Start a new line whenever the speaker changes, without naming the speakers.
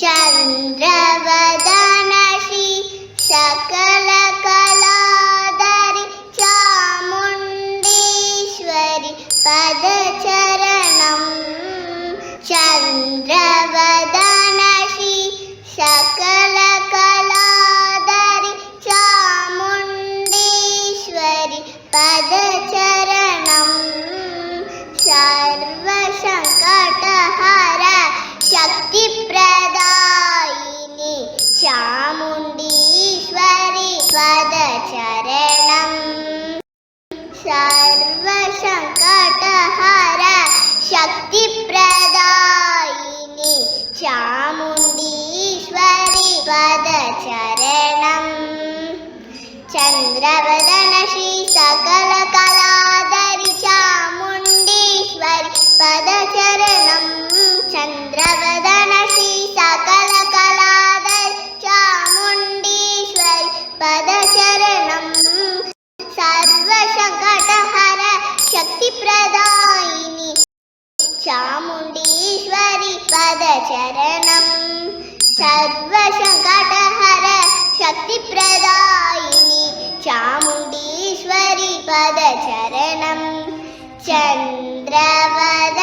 चन्द्रवदना Shri सकलकलाधरि Chamundeshwari पदचरणम् चन्द्रवदना Shri सकलकलाधरि Chamundeshwari पदचरणम् सर्वसङ्कटहर शक्तिप्रदायिनि Chamundeshwari पदचरणम् सर्वसङ्कटहर शक्तिप्रदायिनि Chamundeshwari पदचरणम् चन्द्रवदना Shri सकलकलाधरि Chamundeshwari पदचरणम् चन्द्रवदना Shri सकलकलाधरि Chamundeshwari पदचरणम् सर्वसङ्कटहर शक्तिप्रदायिनि Chamundeshwari पदचरणम् सर्वसङ्कटहर शक्तिप्रदायिनि Chamundeshwari पदचरणम् चन्द्रवदना